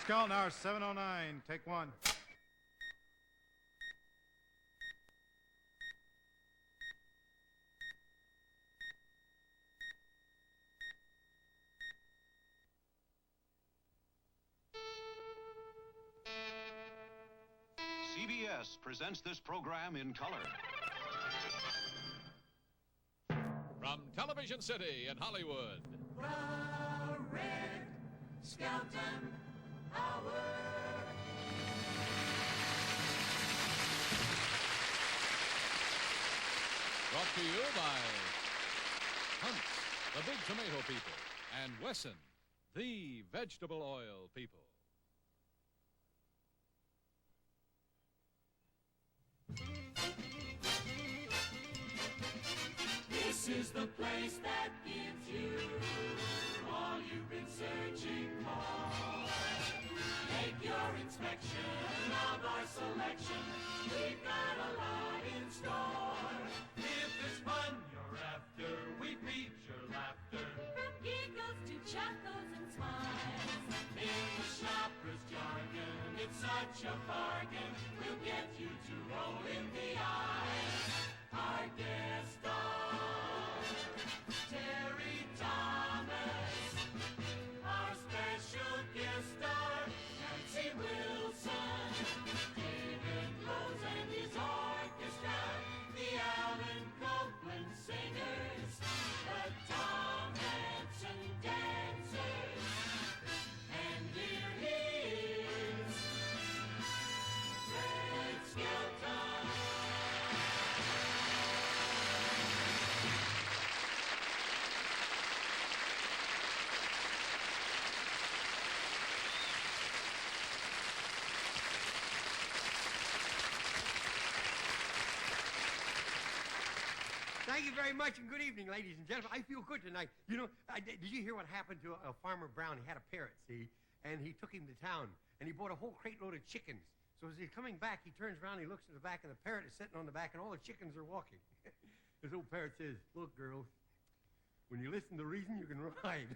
Skelton, hour 7:09. Take one. CBS presents this program in color. From Television City in Hollywood. The Red Skelton Hour. Brought to you by Hunt's, the Big Tomato People, and Wesson, the Vegetable Oil People. This is the place that gives you all you've been searching for. Make your inspection of our selection. We've got a lot in store. If it's fun you're after, we beat your laughter. From giggles to chuckles and smiles. In the shopper's jargon, it's such a bargain. We'll get you to roll in the aisles. Our guest star, Terry Thomas. Our special guest star, Nancy Wilson. David Rose and his orchestra. The Alan Copeland singers. The Tom Hanson dancers. And here he is, Red Skelton. Thank you very much, and good evening, ladies and gentlemen. I feel good tonight. You know, did you hear what happened to Farmer Brown? He had a parrot, see, and he took him to town, and he bought a whole crate load of chickens. So as he's coming back, he turns around, he looks at the back, and the parrot is sitting on the back, and all the chickens are walking. This old parrot says, "Look, girls, when you listen to reason, you can ride."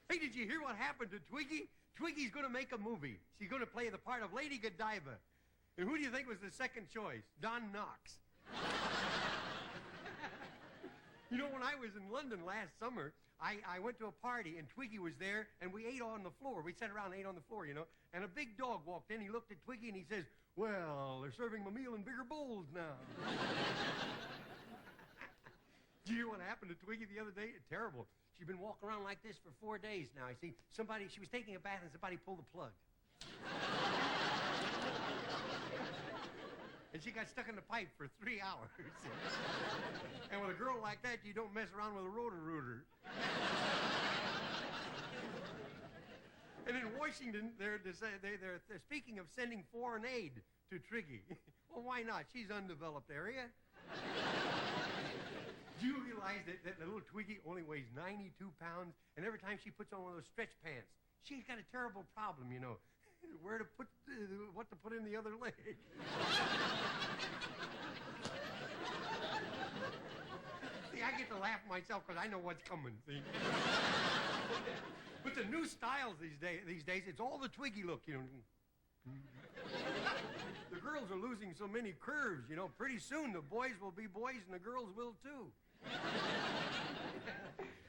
Hey, did you hear what happened to Twiggy? Twiggy's going to make a movie. She's going to play the part of Lady Godiva. And who do you think was the second choice? Don Knox. You know, when I was in London last summer, I went to a party, and Twiggy was there, and we ate on the floor. We sat around and ate on the floor, you know. And a big dog walked in. He looked at Twiggy, and he says, "Well, they're serving my meal in bigger bowls now." Did you hear what happened to Twiggy the other day? Terrible. She's been walking around like this for 4 days now. You see, she was taking a bath, and somebody pulled the plug. And she got stuck in the pipe for 3 hours. And with a girl like that, you don't mess around with a rotor-rooter. And in Washington, they're speaking of sending foreign aid to Twiggy. Well, why not? She's undeveloped area. Do you realize that the little Twiggy only weighs 92 pounds? And every time she puts on one of those stretch pants, she's got a terrible problem, you know. Where to put, what to put in the other leg. See, I get to laugh myself because I know what's coming, see. But the new styles these days, it's all the Twiggy look, you know. The girls are losing so many curves, you know. Pretty soon the boys will be boys and the girls will too.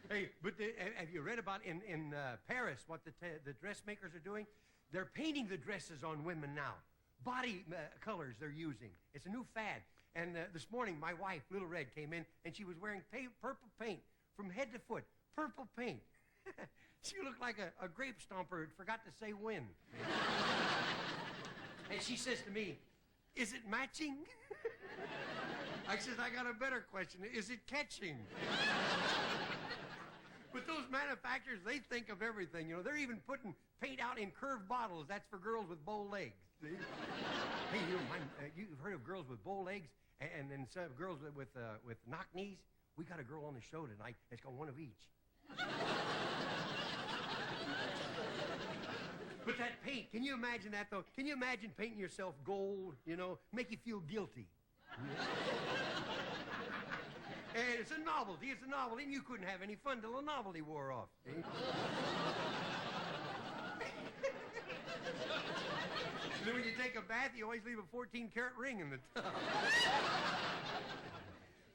Hey, but have you read about in Paris what the dressmakers are doing? They're painting the dresses on women now. Body colors they're using. It's a new fad. And this morning, my wife, Little Red, came in, and she was wearing purple paint from head to foot. Purple paint. She looked like a grape stomper who forgot to say when. And she says to me, "Is it matching?" I says, "I got a better question. Is it catching?" But those manufacturers, they think of everything. You know, they're even putting paint out in curved bottles. That's for girls with bow legs. See? Hey, you know, you've heard of girls with bow legs and then some girls with knock knees? We got a girl on the show tonight that's got one of each. But that paint, can you imagine that, though? Can you imagine painting yourself gold, you know, make you feel guilty? And it's a novelty. It's a novelty, and you couldn't have any fun till the novelty wore off. See? Then when you take a bath, you always leave a 14-karat ring in the tub.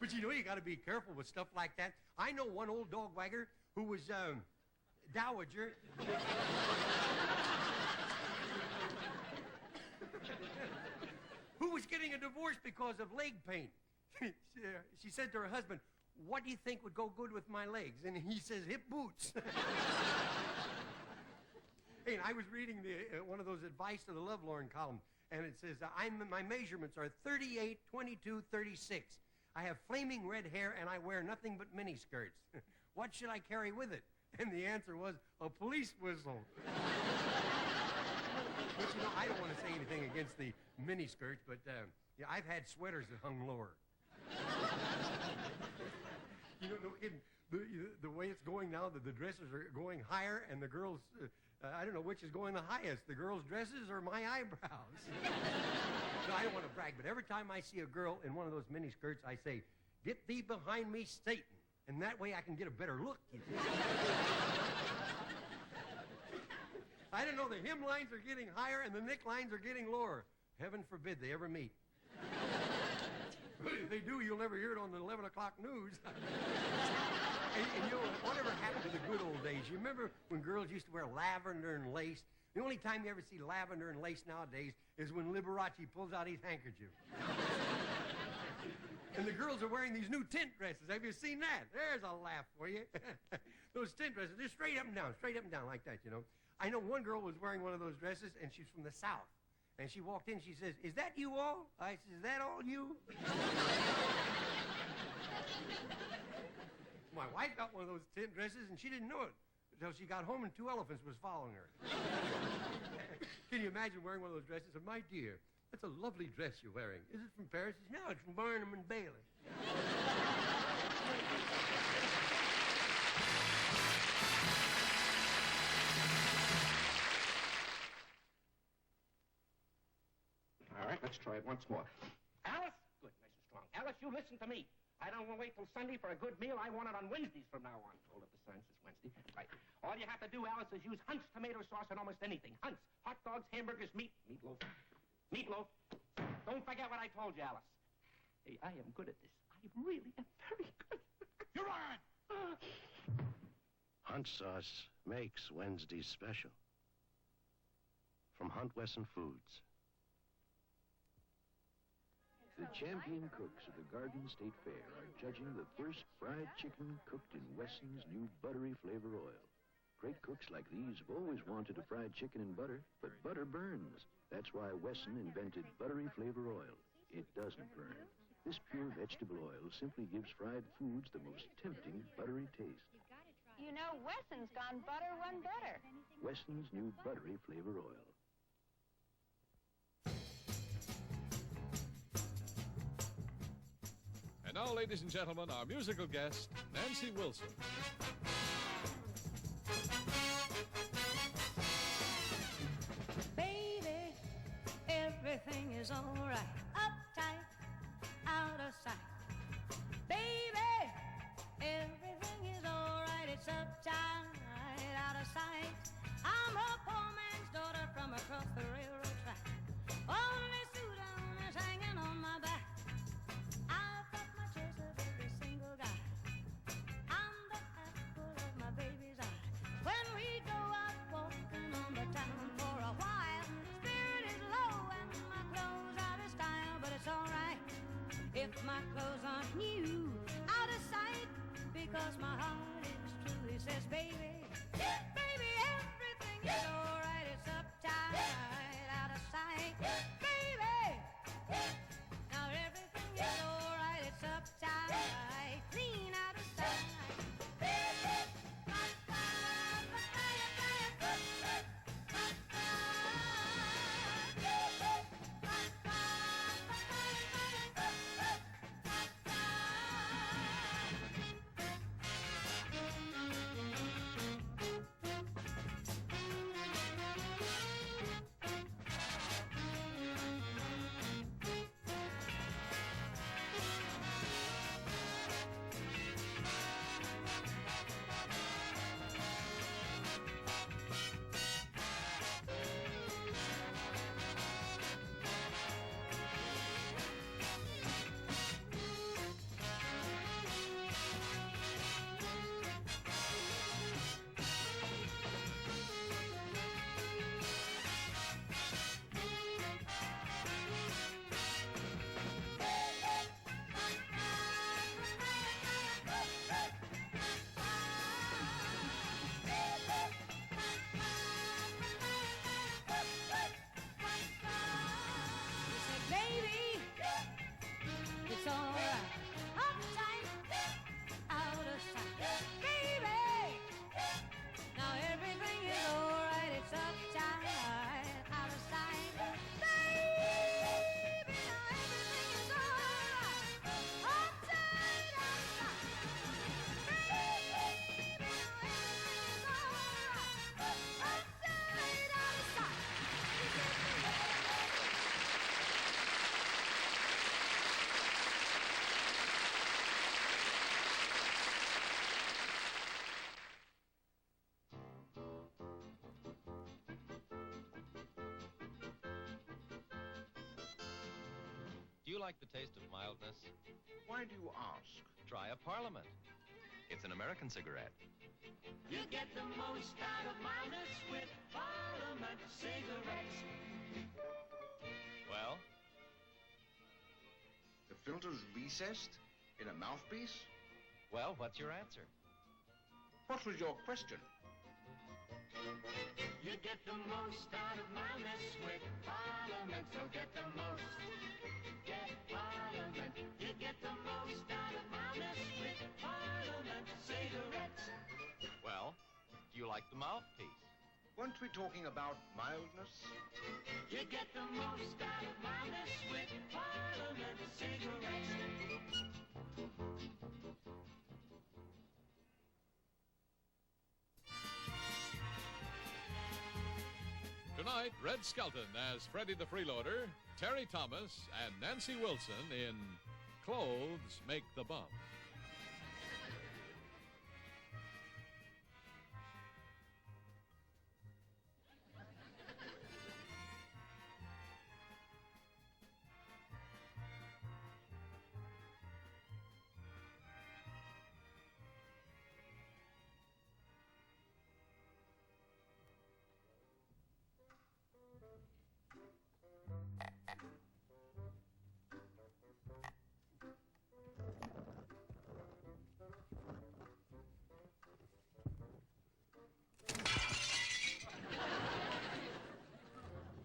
But you know, you got to be careful with stuff like that. I know one old dog wagger who was dowager. Who was getting a divorce because of leg pain. She said to her husband, "What do you think would go good with my legs?" And he says, "Hip boots." Hey, and I was reading one of those advice to the lovelorn column, and it says, my measurements are 38, 22, 36. I have flaming red hair, and I wear nothing but miniskirts. What should I carry with it? And the answer was, a police whistle. But, you know, I don't want to say anything against the miniskirts, but yeah, I've had sweaters that hung lower. You know, no kidding. The way it's going now, the dresses are going higher, and the girls, I don't know which is going the highest, the girls' dresses or my eyebrows. No, I don't want to brag, but every time I see a girl in one of those miniskirts, I say, "Get thee behind me, Satan." And that way I can get a better look, you see. I don't know, the hemlines are getting higher and the necklines are getting lower. Heaven forbid they ever meet. But if they do, you'll never hear it on the 11 o'clock news. And you know, whatever happened to the good old days? You remember when girls used to wear lavender and lace? The only time you ever see lavender and lace nowadays is when Liberace pulls out his handkerchief. And the girls are wearing these new tent dresses. Have you seen that? There's a laugh for you. Those tent dresses, they're straight up and down like that, you know. I know one girl was wearing one of those dresses, and she's from the South. And she walked in, she says, "Is that you all?" I said, "Is that all you?" My wife got one of those tent dresses, and she didn't know it until she got home and 2 elephants was following her. Can you imagine wearing one of those dresses? And, "My dear, that's a lovely dress you're wearing. Is it from Paris?" She says, "No, it's from Barnum and Bailey." All right, let's try it once more. Alice? Good, nice and strong. Alice, you listen to me. I don't want to wait till Sunday for a good meal. I want it on Wednesdays from now on. Hold up the sign, says Wednesday. Right. All you have to do, Alice, is use Hunt's tomato sauce on almost anything. Hunt's. Hot dogs, hamburgers, meatloaf. Meatloaf. Don't forget what I told you, Alice. Hey, I am good at this. I really am very good. You're on! Hunt sauce makes Wednesday's special. From Hunt Wesson Foods. The champion cooks of the Garden State Fair are judging the first fried chicken cooked in Wesson's new buttery flavor oil. Great cooks like these have always wanted a fried chicken in butter, but butter burns. That's why Wesson invented buttery flavor oil. It doesn't burn. This pure vegetable oil simply gives fried foods the most tempting buttery taste. You know, Wesson's gone butter one better. Wesson's new buttery flavor oil. And now, ladies and gentlemen, our musical guest, Nancy Wilson. Baby, everything is all right. Uptight, out of sight. Baby, everything is all right. It's uptight, out of sight. I'm a poor man's daughter from across the railroad track. Only suit on is hanging on my back. I've got my choice of every single guy. I'm the apple of my baby's eye. When we go out walking on the town for a while, spirit is low and my clothes are you like the taste of mildness? Why do you ask? Try a Parliament. It's an American cigarette. You get the most out of mildness with Parliament cigarettes. Well? The filter's recessed in a mouthpiece? Well, what's your answer? What was your question? You get the most out of mildness with Parliament, so get the most. Get Parliament. You get the most out of mildness with Parliament cigarettes. Well, do you like the mouthpiece? Weren't we talking about mildness? You get the most out of mildness with Parliament cigarettes. Tonight, Red Skelton as Freddie the Freeloader, Terry Thomas, and Nancy Wilson in Clothes Make the Bump.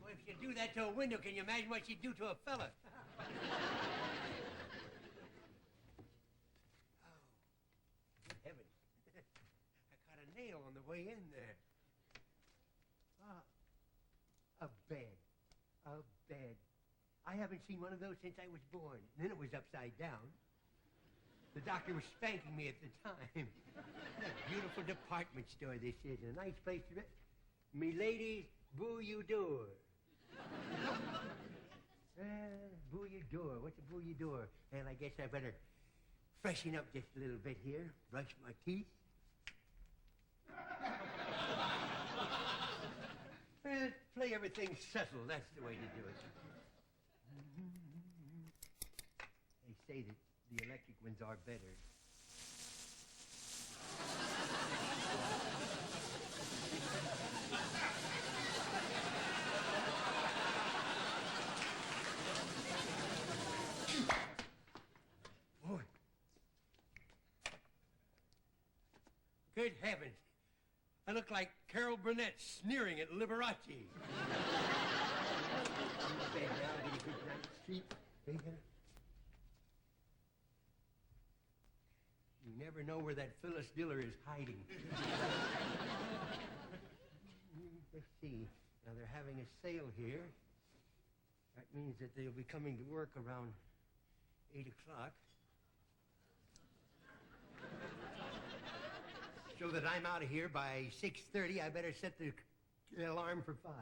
Well, if you do that to a window, can you imagine what she'd do to a fella? Oh, good heavens. I caught a nail on the way in there. Ah, a bed. A bed. I haven't seen one of those since I was born. And then it was upside down. The doctor was spanking me at the time. What a beautiful department store this is. A nice place to... Me ladies, boo-you-door. Boo-you-door. What's a boo-you-door? Well, I guess I better freshen up just a little bit here. Brush my teeth. Play everything subtle. That's the way to do it. They say that the electric ones are better. Boy. Good heavens. I look like Carol Burnett sneering at Liberace. Bed now, get a good night's sleep. You never know where that Phyllis Diller is hiding. Let's see. Now, they're having a sale here. That means that they'll be coming to work around 8 o'clock. So that I'm out of here by 6:30, I better set the alarm for 5.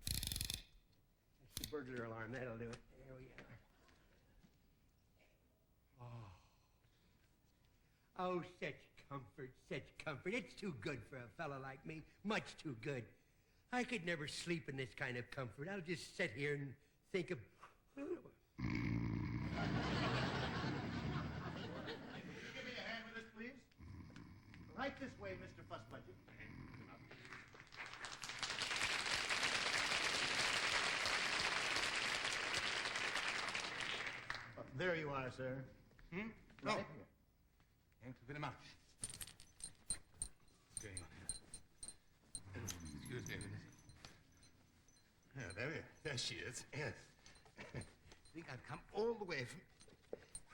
That's the burglar alarm. That'll do it. There we are. Oh, such comfort, such comfort. It's too good for a fella like me. Much too good. I could never sleep in this kind of comfort. I'll just sit here and think of... Give me a hand with this, please. Right this way, Mr. Fussbudget. There you are, sir. Hmm? Right Oh. here. Thanks very much. What's going on here? Excuse me a minute. Yeah, there she is. Yes. I think I've come all the way from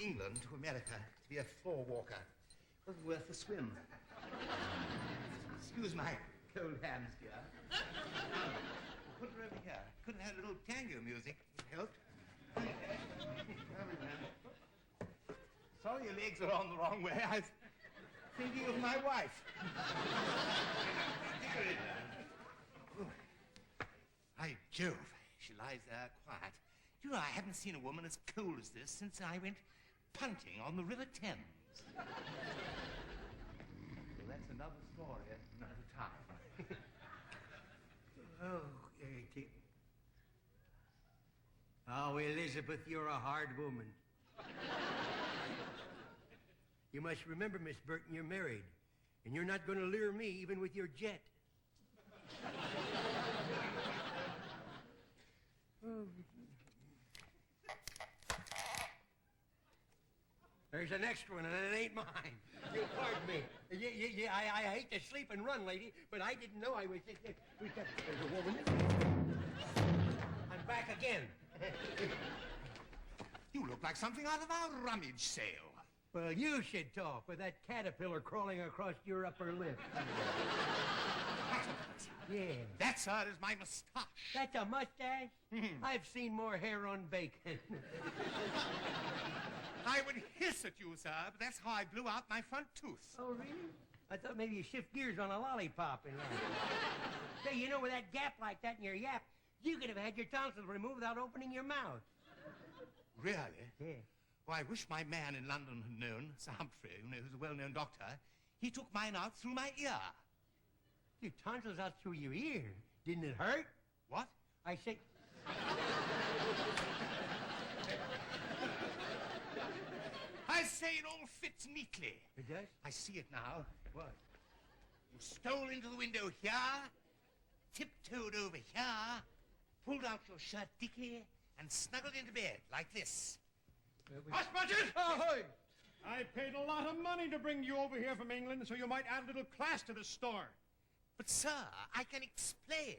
England to America to be a floor walker. Wasn't worth the swim. Excuse my cold hands, dear. Put her over here. Couldn't have a little tango music. It helped. Sorry your legs are on the wrong way. I was thinking of my wife. By Jove, she lies there quiet. You know, I haven't seen a woman as cold as this since I went punting on the River Thames. Well, that's another story at another time. Oh, Oh, Elizabeth, you're a hard woman. You must remember, Miss Burton, you're married. And you're not going to lure me even with your jet. There's the next one, and it ain't mine. You'll pardon me. I hate to sleep and run, lady, but I didn't know I was... There's a woman. I'm back again. You look like something out of our rummage sale. Well, you should talk with that caterpillar crawling across your upper lip. Yeah. That, sir, is my mustache. That's a mustache? I've seen more hair on bacon. I would hiss at you, sir, but that's how I blew out my front tooth. Oh, really? I thought maybe you shift gears on a lollipop in life. Say, you know, with that gap like that in your yap, you could have had your tonsils removed without opening your mouth. Really? Yeah. Well, I wish my man in London had known, Sir Humphrey, you know, who's a well-known doctor. He took mine out through my ear. Your tonsils out through your ear. Didn't it hurt? What? I say... I say it all fits neatly. It does? I see it now. What? You stole into the window here, tiptoed over here, pulled out your shirt dicky, and snuggled into bed like this. Fussbudget! Ahoy! I paid a lot of money to bring you over here from England so you might add a little class to the store. But, sir, I can explain.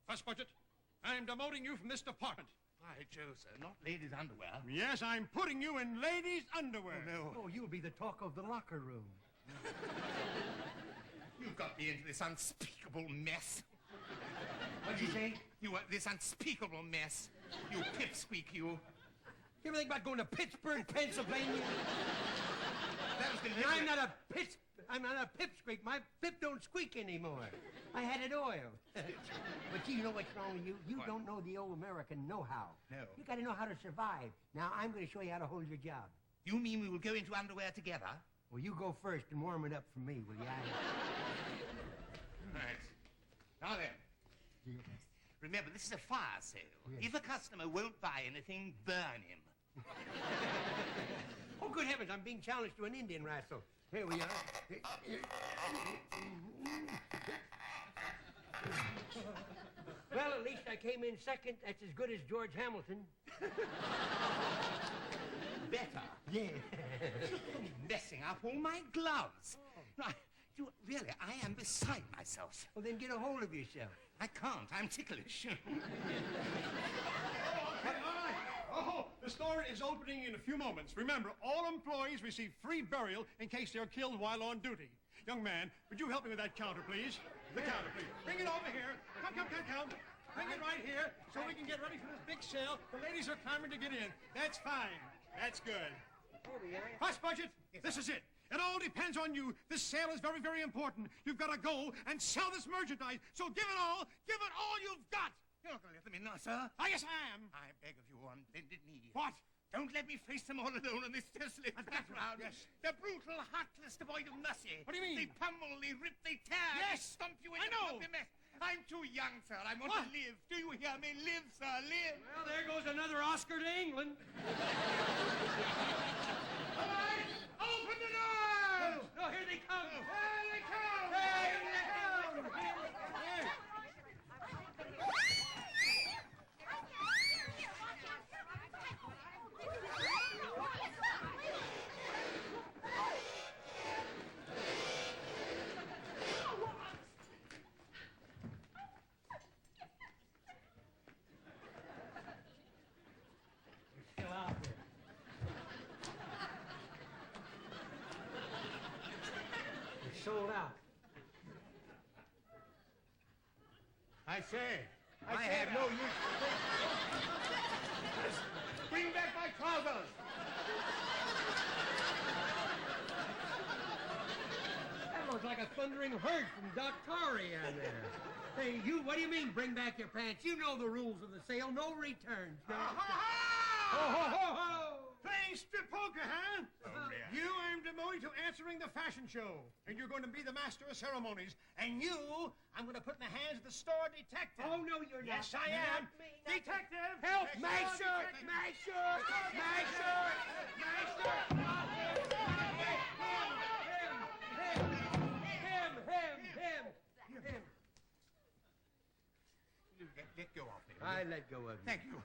Fussbudget, I'm demoting you from this department. Why, Joe, sir, not ladies' underwear. Yes, I'm putting you in ladies' underwear. Oh, no. Oh, you'll be the talk of the locker room. You've got me into this unspeakable mess. What'd you say? This unspeakable mess. You pipsqueak, you. You ever think about going to Pittsburgh, Pennsylvania? That was the I'm not a pipsqueak. My pip don't squeak anymore. I had it oiled. But you know what's wrong with you? You What? don't know the old American know-how. No. You got to know how to survive. Now, I'm going to show you how to hold your job. You mean we will go into underwear together? Well, you go first and warm it up for me, will you? Right. Now then. Remember, this is a fire sale. Yes. If a customer won't buy anything, burn him. Oh, good heavens, I'm being challenged to an Indian wrestle. Here we are. Well, at least I came in second. That's as good as George Hamilton. Better. Yeah. Messing up all my gloves. No, really, I am beside myself. Well, then get a hold of yourself. I can't. I'm ticklish. Oh, the store is opening in a few moments. Remember, all employees receive free burial in case they're killed while on duty. Young man, would you help me with that counter, please? The counter, please. Bring it over here. Come. Bring it right here so we can get ready for this big sale. The ladies are clamoring to get in. That's fine. That's good. Fussbudget, this is it. It all depends on you. This sale is very, very important. You've got to go and sell this merchandise. So give it all you've got. You're not going to let them in now, sir? Ah, yes, I am. I beg of you on bended knee. What? Don't let me face them all alone in this desolate background. Yes. They're brutal, heartless, devoid of mercy. What do you mean? They pummel, they rip, they tear. Yes. They stomp you I into know. a mess. I'm too young, sir. I want to live. Do you hear me? Live, sir, live. Well, there goes another Oscar to England. All right, open the doors! No, here they come. Here they come! Here they come. Here. They're still out there. They're sold out. I say. I have no use for this. Bring back my trousers. That looks like a thundering herd from Doctari on there. Hey, you, what do you mean, bring back your pants? You know the rules of the sale. No returns. No. Ho, ho, ho, ho! Playing strip poker, huh? Oh, yeah. You am demoted to answering the fashion show. And you're going to be the master of ceremonies. And you, I'm going to put in the hands of the store detective. Oh, no, you're not. Yes, I am. Detective! Help! Next My door, shirt! detective. My shirt! My shirt! My shirt! Him! Let go of me. I let go of you. Thank you.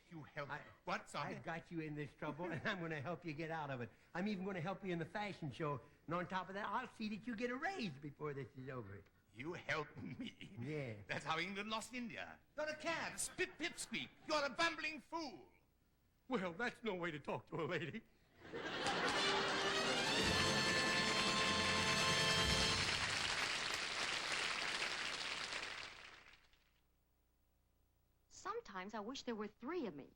You helped me. What, son? I got you in this trouble, and I'm going to help you get out of it. I'm even going to help you in the fashion show. And on top of that, I'll see that you get a raise before this is over. You helped me. Yeah. That's how England lost India. You're a cad, a spit pipsqueak. You're a bumbling fool. Well, that's no way to talk to a lady. Sometimes I wish there were 3 of me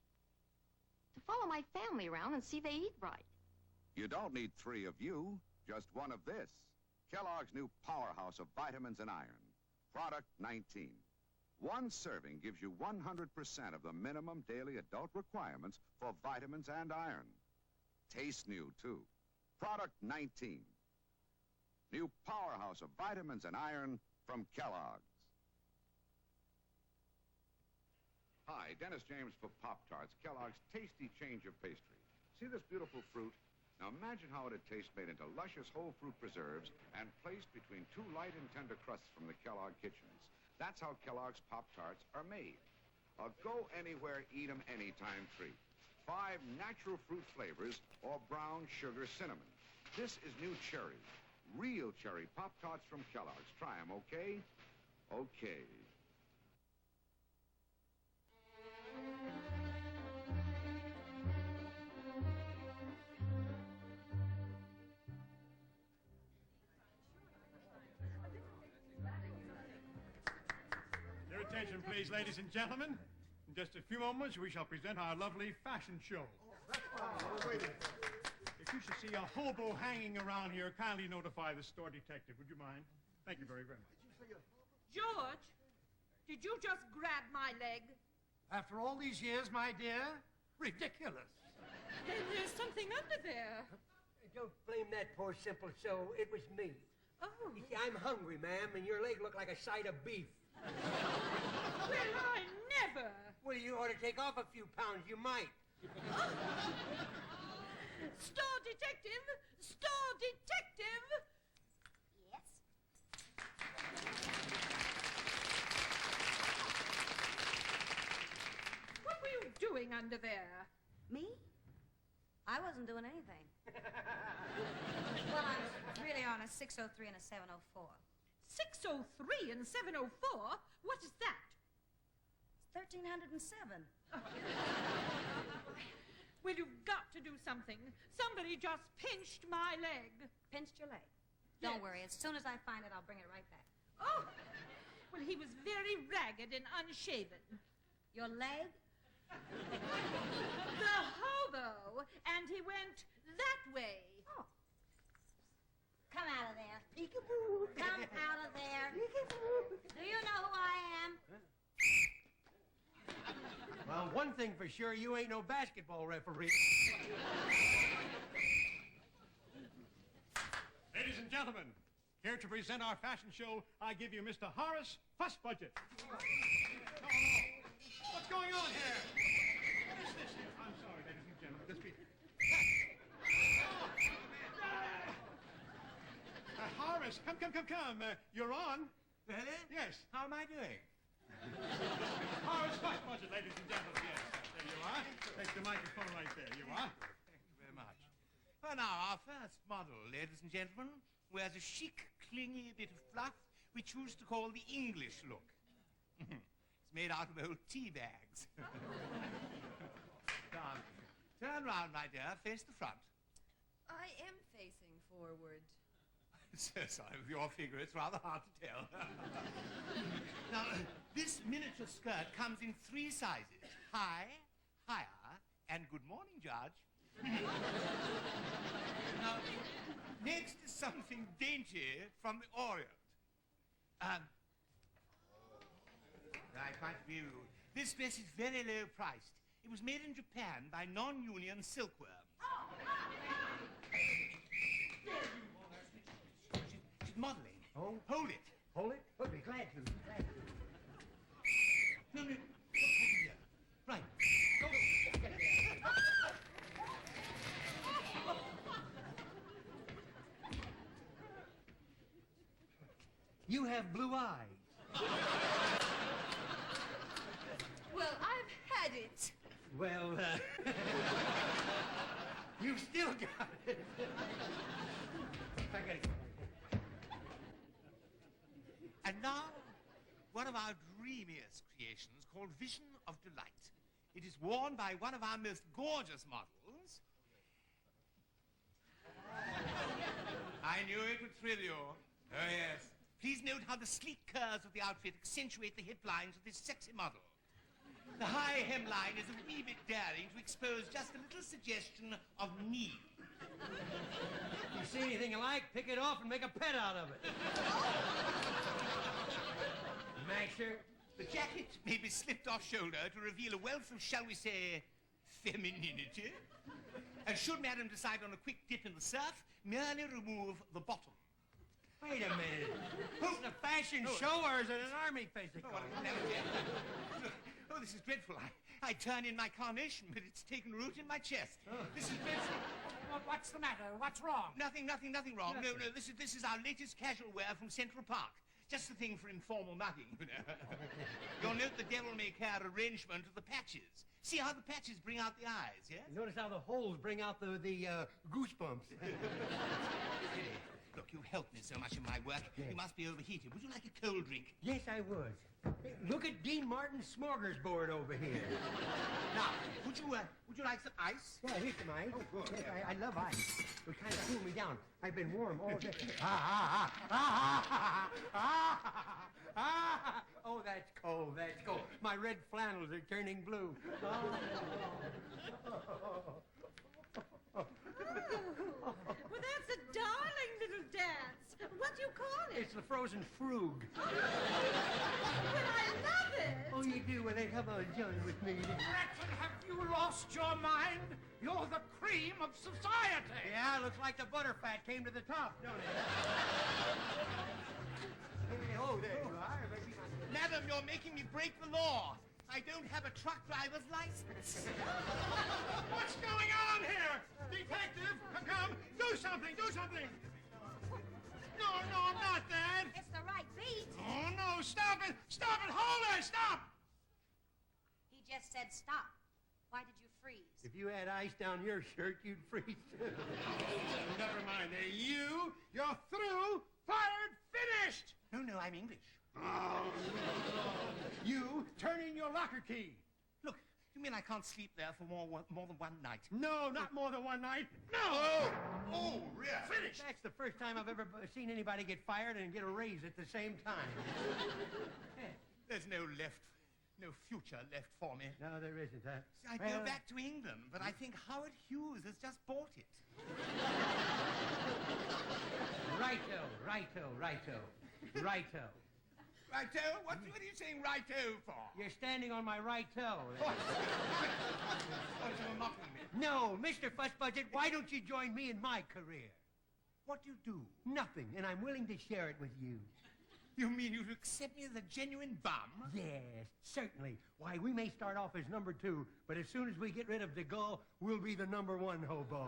to follow my family around and see they eat right. You don't need 3 of you, just 1 of this. Kellogg's new powerhouse of vitamins and iron. Product 19. 1 serving gives you 100% of the minimum daily adult requirements for vitamins and iron. Tastes new, too. Product 19. New powerhouse of vitamins and iron from Kellogg's. Hi, Dennis James for Pop-Tarts, Kellogg's tasty change of pastry. See this beautiful fruit? Now imagine how it'd taste made into luscious whole fruit preserves and placed between 2 light and tender crusts from the Kellogg kitchens. That's how Kellogg's Pop-Tarts are made. A go-anywhere, eat-em anytime treat. 5 natural fruit flavors or brown sugar cinnamon. This is new cherry. Real cherry Pop-Tarts from Kellogg's. Try 'em, okay? Okay. Your attention, please, ladies and gentlemen. In just a few moments, we shall present our lovely fashion show. If you should see a hobo hanging around here, kindly notify the store detective. Would you mind? Thank you very, very much. George, did you just grab my leg? After all these years, my dear? Ridiculous. There's something under there. Don't blame that poor simple soul. It was me. Oh. You see, I'm hungry, ma'am, and your leg looked like a side of beef. Well, I never. Well, you ought to take off a few pounds. You might. Store detective! Store detective! Yes? What were you doing under there? Me? I wasn't doing anything. Well, I was really on a 603 and a 704. 603 and 704? What is that? It's 1307. Well, you've got to do something. Somebody just pinched my leg. Pinched your leg? Yes. Don't worry. As soon as I find it, I'll bring it right back. Oh! Well, he was very ragged and unshaven. Your leg? The hobo! And he went that way. Oh. Come out of there. Peekaboo. Come out of there. Peekaboo. Do you know who I am? Well, one thing for sure, you ain't no basketball referee. Ladies and gentlemen, here to present our fashion show, I give you Mr. Horace Fussbudget. No. What's going on here? What is this here? I'm sorry, ladies and gentlemen. This be... Horace, come. You're on. Really? Yes. How am I doing? Horace Fussbudget, ladies and gentlemen. Yes. There you are. Take the microphone right there. You are. Thank you very much. Well, now, our first model, ladies and gentlemen, wears a chic, clingy bit of fluff we choose to call the English look. It's made out of old tea bags. Now, turn round, my dear. Face the front. I am facing forward. So sorry with your figure. It's rather hard to tell. Now, this miniature skirt comes in 3 sizes. High, higher, and good morning, Judge. Now, next is something dainty from the Orient. Right, quite view. This dress is very low priced. It was made in Japan by non-union silkworms. She's modeling. Oh? Hold it. Hold it? Would be glad to. Glad to. No, no. Here. Right. Go. You have blue eyes. Well, I've had it. Well, you've still got it. I got it. And now, one of our dreamiest creations called Vision of Delight. It is worn by one of our most gorgeous models. I knew it would thrill you. Oh, yes. Please note how the sleek curves of the outfit accentuate the hip lines of this sexy model. The high hemline is a wee bit daring to expose just a little suggestion of knee. You see anything you like, pick it off and make a pet out of it. Masher. The jacket may be slipped off shoulder to reveal a wealth of, shall we say, femininity. And should madam decide on a quick dip in the surf, merely remove the bottom. Wait a minute. Is it a fashion show or is it an army physical? Oh, this is dreadful. I turn in my carnation, but it's taken root in my chest. This is dreadful. What's the matter? What's wrong? Nothing wrong. No, this is our latest casual wear from Central Park. Just the thing for informal mugging, you know. You'll note the devil-may-care arrangement of the patches. See how the patches bring out the eyes, yes? Notice how the holes bring out the goosebumps. Look, you've helped me so much in my work. Yes. You must be overheated. Would you like a cold drink? Yes, I would. Hey, look at Dean Martin's smorgasbord over here. Now, would you like some ice? Yeah, here's some ice. Oh, good. Yes, I love ice. It would kind of cool me down. I've been warm all day. Oh, that's cold. That's cold. My red flannels are turning blue. Well, that's a darling little dance. What do you call it? It's the frozen frug. Well, I love it. Oh, you do? Well, then come on, join with me. Gretchen, have you lost your mind? You're the cream of society. Yeah, looks like the butterfat came to the top, don't it? Oh, there you are. Madam, you're making me break the law. I don't have a truck driver's license. What's going on here? Detective, come. Do something. No, I'm not that. It's the right beat. Oh, no, stop it. Hold it, stop. He just said stop. Why did you freeze? If you had ice down your shirt, you'd freeze. Never mind. You're through. Fired. Finished. No, I'm English. Oh, you turn in your locker key. Look, you mean I can't sleep there for more than one night? No, not more than one night. No. Oh, really? Finished. That's the first time I've ever seen anybody get fired and get a raise at the same time. There's no future left for me. No, there isn't, huh? I'd go back to England, but I think Howard Hughes has just bought it. Righto. Righto? What are you saying righto for? You're standing on my right toe. Oh, you're mocking me. No, Mr. Fussbudget, why don't you join me in my career? What do you do? Nothing, and I'm willing to share it with you. You mean you'd accept me as a genuine bum? Yes, certainly. Why, we may start off as number 2, but as soon as we get rid of De Gaulle, we'll be the number 1 hobos.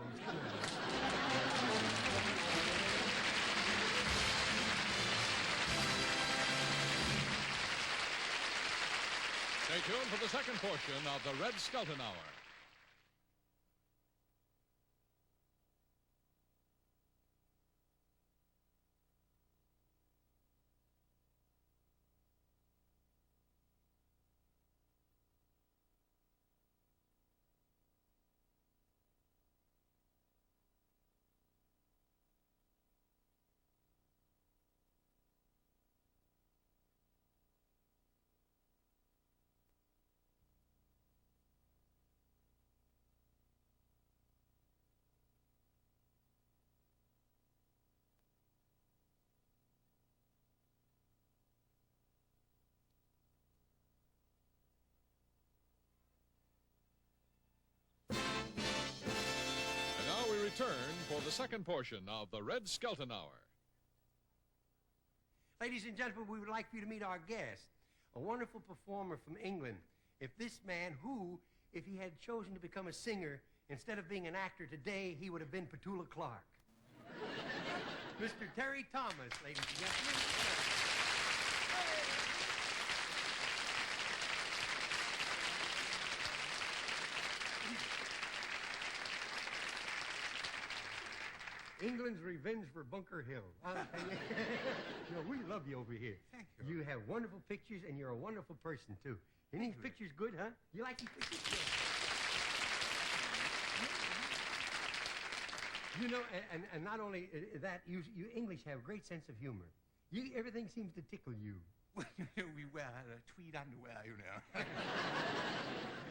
Stay tuned for the second portion of the Red Skelton Hour. the second portion of the Red Skelton Hour. Ladies and gentlemen, we would like for you to meet our guest, a wonderful performer from England. If this man, who, if he had chosen to become a singer, instead of being an actor today, he would have been Petula Clark. Mr. Terry Thomas, ladies and gentlemen. England's revenge for Bunker Hill. You know, we love you over here. Thank you. You have wonderful pictures, and you're a wonderful person, too. And these pictures good, huh? You like these pictures? You know, and not only that, you English have a great sense of humor. Everything seems to tickle you. Well, we wear tweed underwear, you know.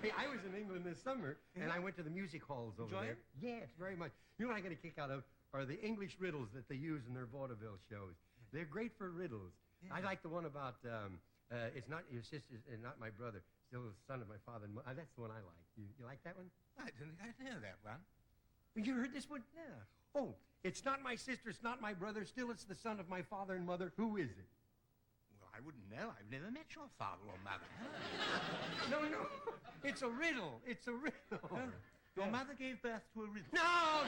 Hey, I was in England this summer, and I went to the music halls over Enjoy there. Yes, very much. You know what I get a kick out of are the English riddles that they use in their vaudeville shows. They're great for riddles. Yeah. I like the one about, it's not your sister and not my brother, still the son of my father and mother. That's the one I like. You like that one? I didn't know that one. You heard this one? Yeah. Oh, it's not my sister, it's not my brother, still it's the son of my father and mother. Who is it? Well, I wouldn't know. I've never met your father or mother. No. It's a riddle. It's a riddle. Your mother gave birth to a riddle. No.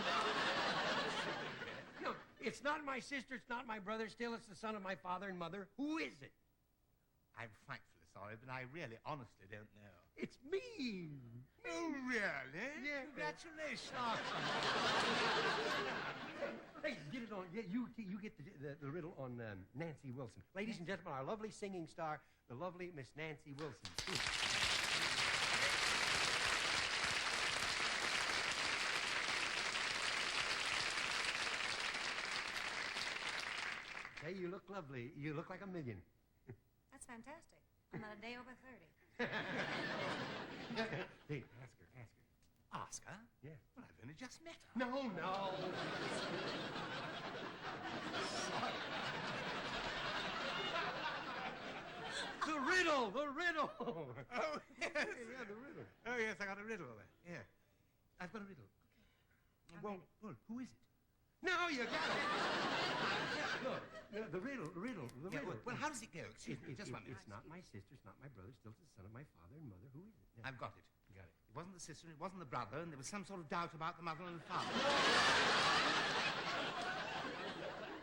No, it's not my sister, it's not my brother, still it's the son of my father and mother. Who is it? I'm frightfully sorry, but I really honestly don't know. It's me. Oh, really? Yeah. Congratulations. Hey, get it on. Yeah, you get the riddle on Nancy Wilson. Ladies and gentlemen, our lovely singing star, the lovely Miss Nancy Wilson. Hey, you look lovely. You look like a million. That's fantastic. I'm not a day over 30. Hey, ask her. Ask her? Yeah. Well, I've only just met her. No. The riddle. Oh, yes. Yeah, the riddle. Oh, yes, I got a riddle. Yeah. I've got a riddle. Okay. Well, who is it? No, you got it. Look, the riddle. Yeah, well, how does it go? Excuse me, just 1 minute. It's not my sister, it's not my brother, still it's the son of my father and mother. Who is it? I've got it. You got it. It wasn't the sister, it wasn't the brother, and there was some sort of doubt about the mother and the father.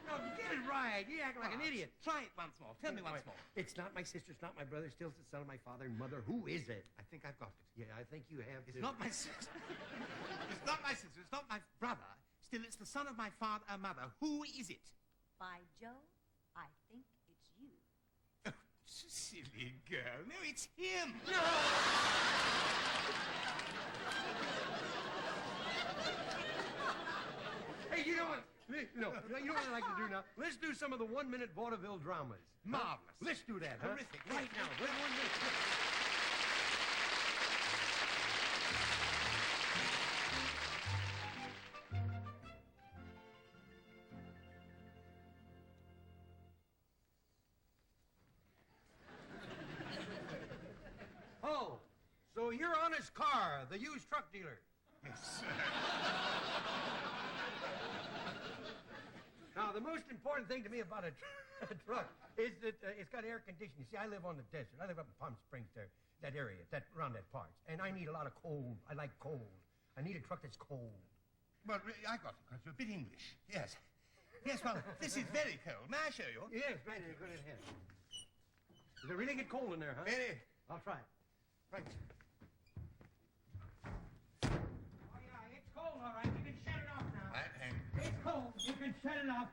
No, get it right. You act like an idiot. Try it once more. Tell me once more. It's not my sister, it's not my brother, still it's the son of my father and mother. Who is it? I think I've got it. Yeah, I think you have. It's not my sister. It's not my sister, it's not my brother. Still, it's the son of my father and mother. Who is it? By Joe, I think it's you. Oh, silly girl. No, it's him. No! Hey, you know what? No, you know what I like to do now? Let's do some of the 1-minute vaudeville dramas. Marvelous. Let's do that, huh? Terrific. Right now. Wait 1 minute. Oh, so you're on his car, the used truck dealer. Yes, Now, the most important thing to me about a truck is that it's got air conditioning. See, I live on the desert. I live up in Palm Springs, there, that area, around that part. And I need a lot of cold. I like cold. I need a truck that's cold. Well, I got it, because you're a bit English. Yes. Yes, well, this is very cold. May I show you? Yes, right there. Go ahead. Does it really get cold in there, huh? Very. I'll try it. Right. Oh, yeah, it's cold, all right. You can shut it off now. Right, hang. It's cold. You can shut it off.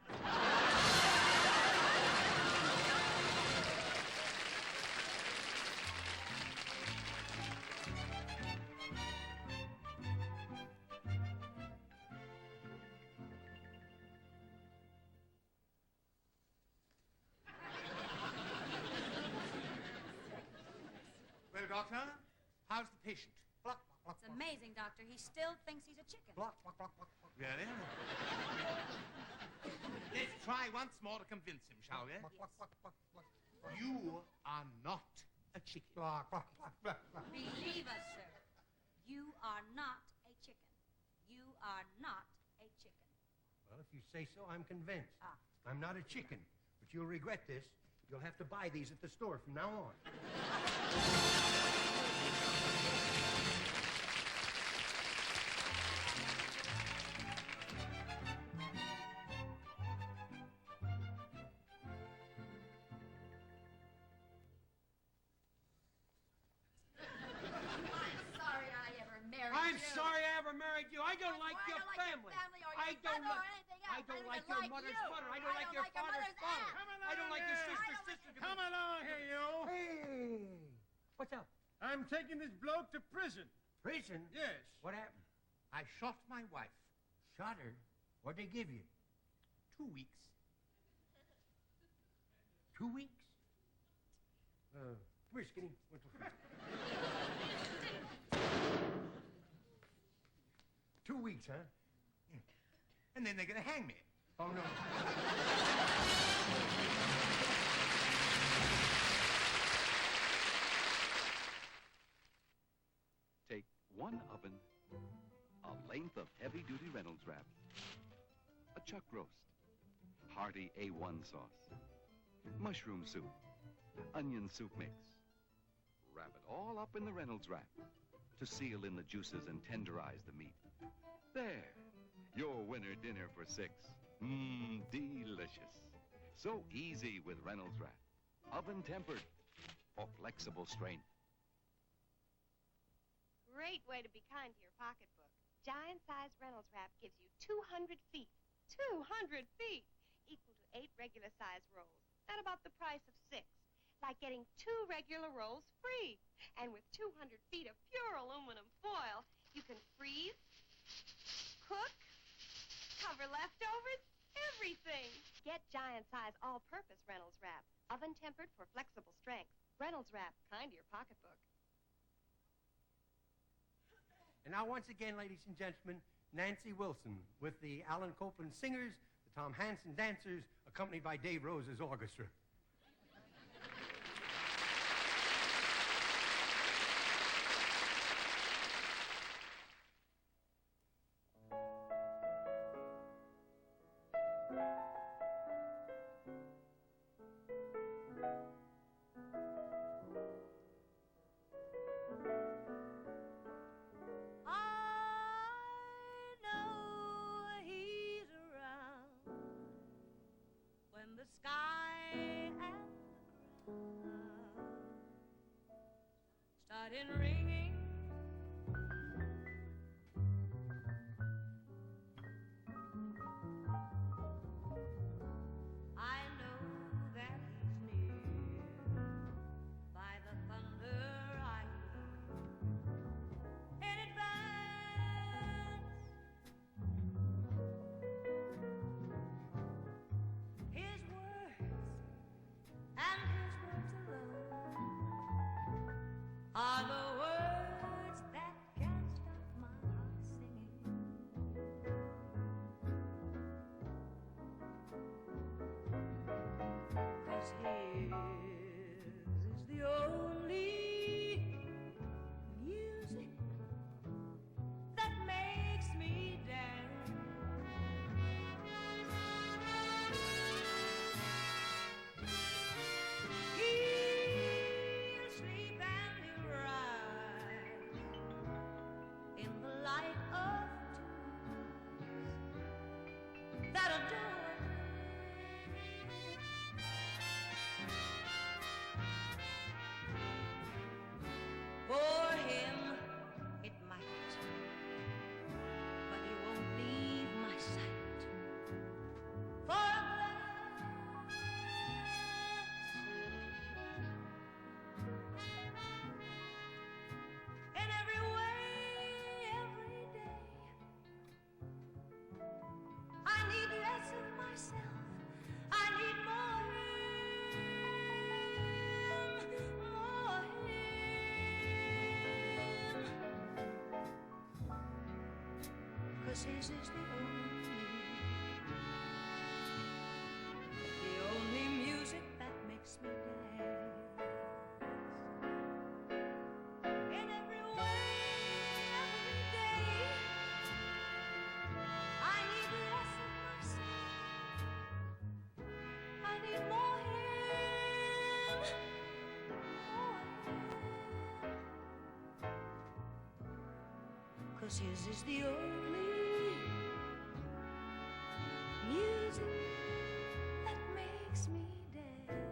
Well, doctor, how's the patient? It's amazing, Doctor. He still thinks he's a chicken. Really? Let's try once more to convince him, shall we? You are not a chicken. Believe us, sir. You are not a chicken. You are not a chicken. Well, if you say so, I'm convinced. I'm not a chicken, but you'll regret this. You'll have to buy these at the store from now on. I don't like your family. I don't like your mother's butter. I don't like your father's father. I don't like your sister's sister. Come along here, you. Hey, what's up? I'm taking this bloke to prison. Prison? Yes. What happened? I shot my wife. Shot her? What'd they give you? 2 weeks. 2 weeks? Come here, Skinny. 2 weeks, huh? Yeah. And then they're going to hang me. Oh, no. Take one oven, a length of heavy-duty Reynolds Wrap, a chuck roast, hearty A1 sauce, mushroom soup, onion soup mix. Wrap it all up in the Reynolds Wrap to seal in the juices and tenderize the meat. There, your winner dinner for 6. Delicious. So easy with Reynolds Wrap. Oven tempered for flexible strength. Great way to be kind to your pocketbook. Giant-sized Reynolds Wrap gives you 200 feet. 200 feet! Equal to 8 regular-sized rolls at about the price of 6. Like getting 2 regular rolls free. And with 200 feet of pure aluminum foil, you can freeze, cook, cover leftovers, everything. Get giant-size all-purpose Reynolds Wrap. Oven-tempered for flexible strength. Reynolds Wrap, kind to your pocketbook. And now, once again, ladies and gentlemen, Nancy Wilson with the Alan Copland Singers, the Tom Hansen Dancers, accompanied by Dave Rose's orchestra. started ringing. I know that he's near. By the thunder I hear in advance. His words and his words alone are the words that can't stop my heart singing. 'Cause his is the only music that makes me dance. He'll sleep and he'll rise in the light of tunes that adore him. For him, it might, but he won't leave my sight for a glance. In every way, every day, I need less of myself. I need more him, more him. 'Cause his is the only music that makes me dance. In every way, every day, I need less of myself. need more him, more him. 'Cause his is the only music that makes me dance.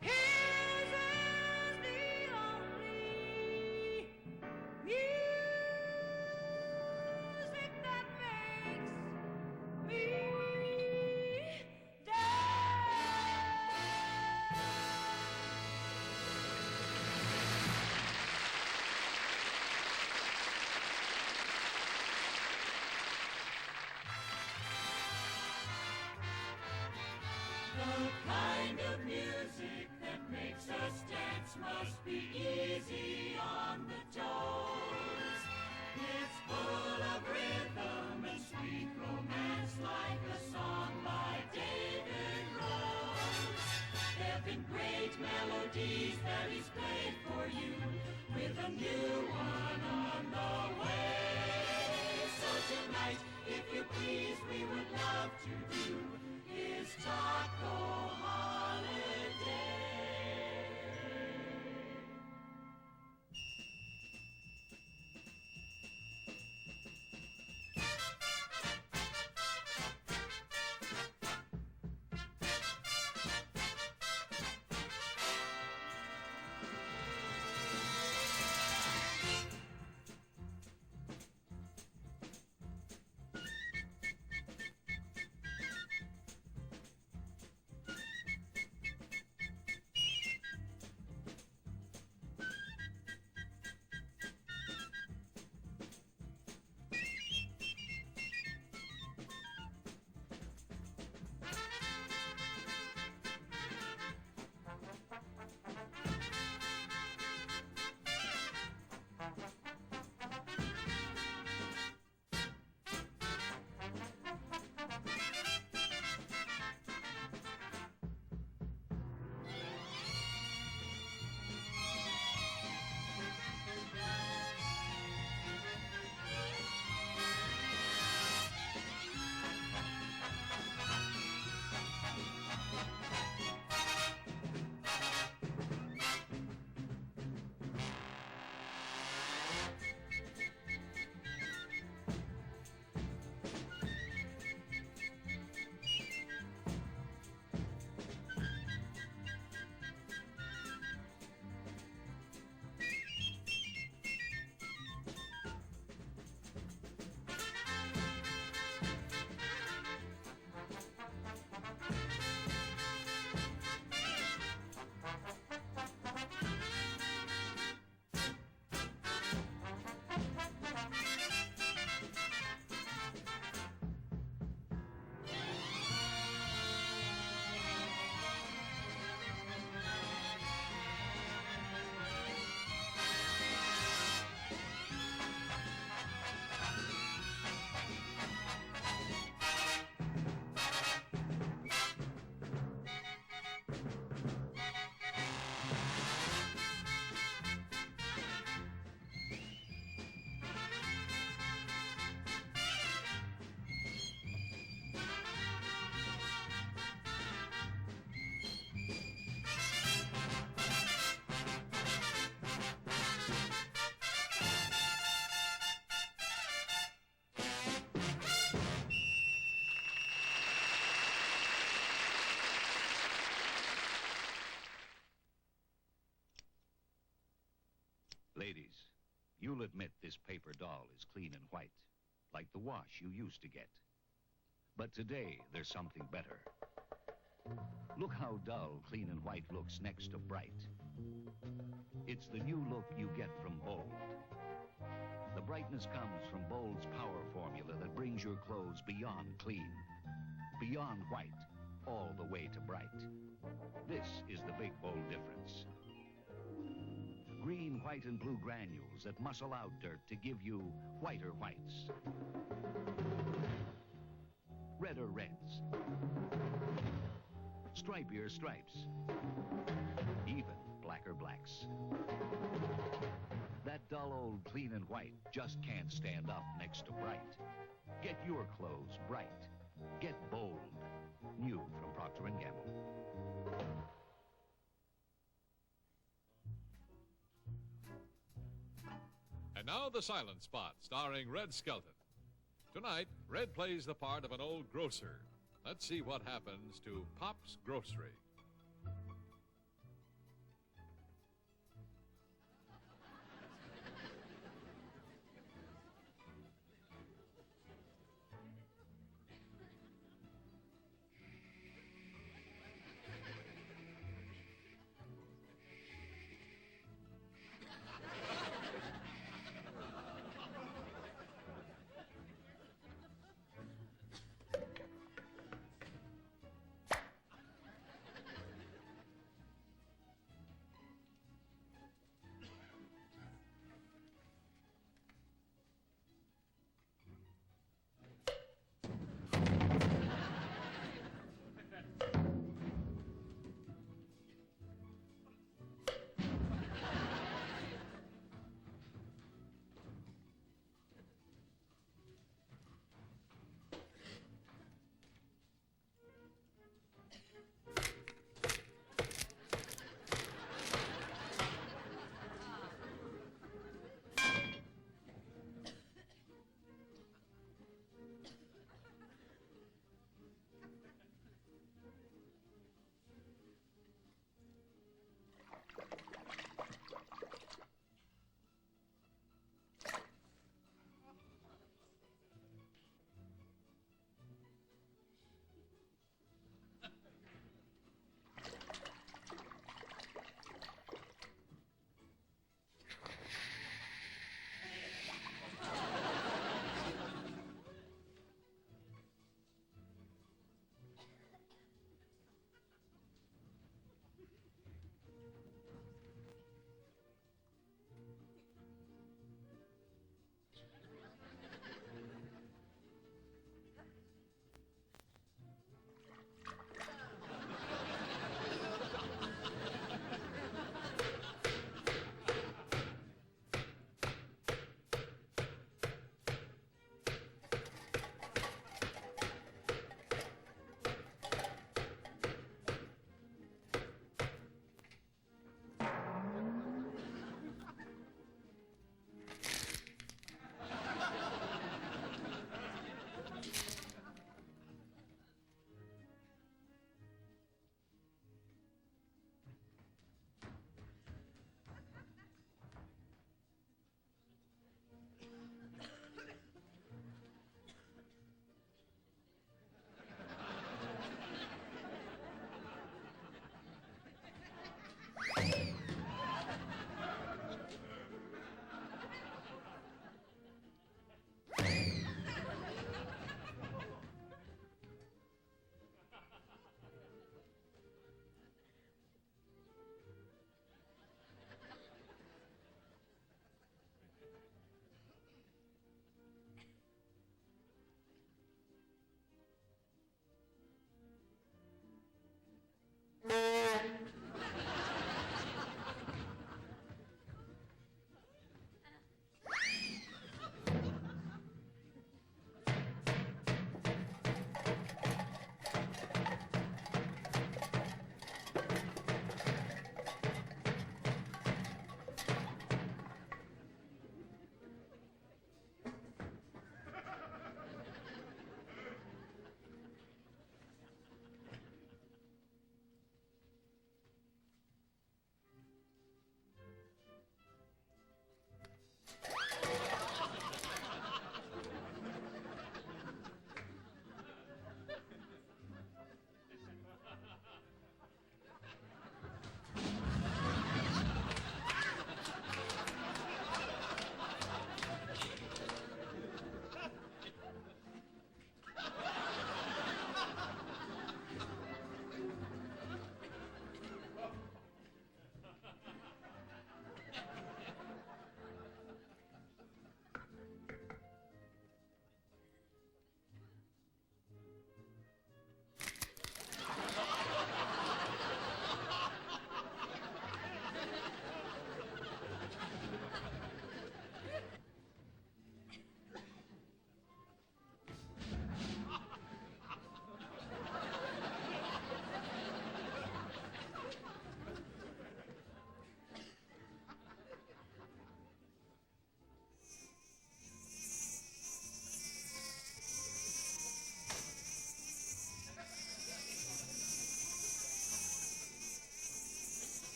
His is the only music that makes me The kind of music that makes us dance must be easy on the toes. It's full of rhythm and sweet romance like a song by David Rose. There've been great melodies that he's played for you with a new one on the way. So tonight, if you please, we would love to do his taco holiday. Ladies, you'll admit this paper doll is clean and white, like the wash you used to get. But today, there's something better. Look how dull clean and white looks next to bright. It's the new look you get from Bold. The brightness comes from Bold's power formula that brings your clothes beyond clean, beyond white, all the way to bright. This is the big Bold difference. Green, white, and blue granules that muscle out dirt to give you whiter whites. Redder reds. Stripier stripes. Even blacker blacks. That dull old clean and white just can't stand up next to bright. Get your clothes bright. Get bold. New from Procter & Gamble. And now the Silent Spot, starring Red Skelton. Tonight, Red plays the part of an old grocer. Let's see what happens to Pop's Grocery.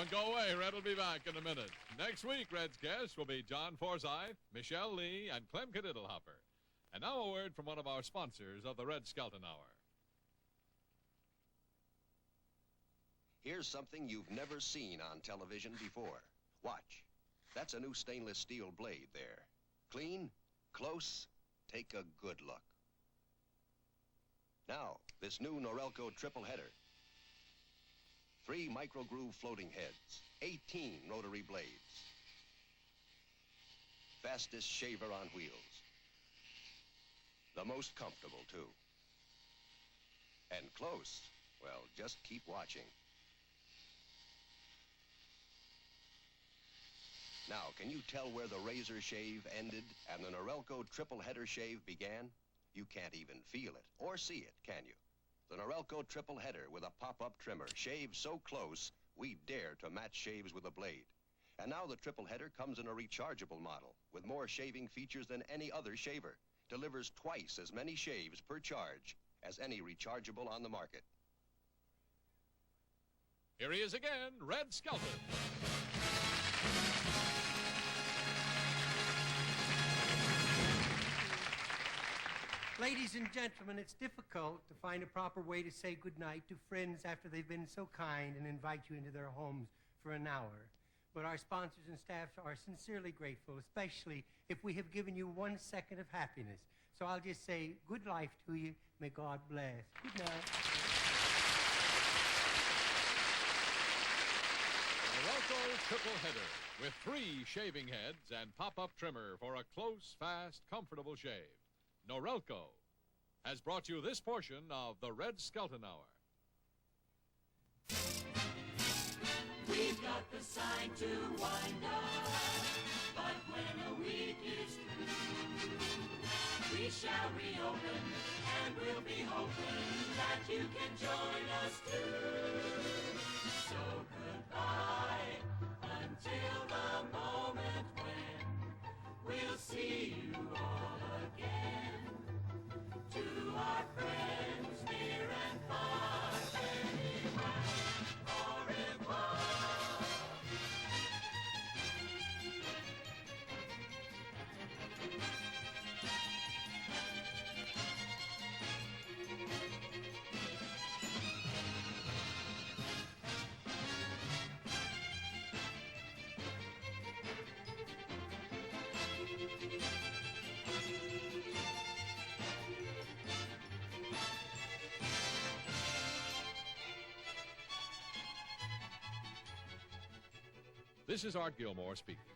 Don't go away. Red will be back in a minute. Next week, Red's guests will be John Forsythe, Michelle Lee, and Clem Cadiddlehopper. And now a word from one of our sponsors of the Red Skelton Hour. Here's something you've never seen on television before. Watch. That's a new stainless steel blade there. Clean, close, take a good look. Now, this new Norelco triple header. 3 micro-groove floating heads, 18 rotary blades. Fastest shaver on wheels. The most comfortable, too. And close, well, just keep watching. Now, can you tell where the razor shave ended and the Norelco triple header shave began? You can't even feel it or see it, can you? The Norelco triple header with a pop-up trimmer shaves so close, we dare to match shaves with a blade. And now the triple header comes in a rechargeable model with more shaving features than any other shaver. Delivers twice as many shaves per charge as any rechargeable on the market. Here he is again, Red Skelton. Ladies and gentlemen, it's difficult to find a proper way to say goodnight to friends after they've been so kind and invite you into their homes for an hour. But our sponsors and staff are sincerely grateful, especially if we have given you 1 second of happiness. So I'll just say good life to you. May God bless. Good night. Norelco triple header with 3 shaving heads and pop-up trimmer for a close, fast, comfortable shave. Norelco has brought you this portion of the Red Skelton Hour. We've got the sign to wind up, but when a week is through, we shall reopen, and we'll be hoping that you can join us too. So goodbye until the moment when we'll see you all again. To our friends near and far, au revoir. This is Art Gilmore speaking.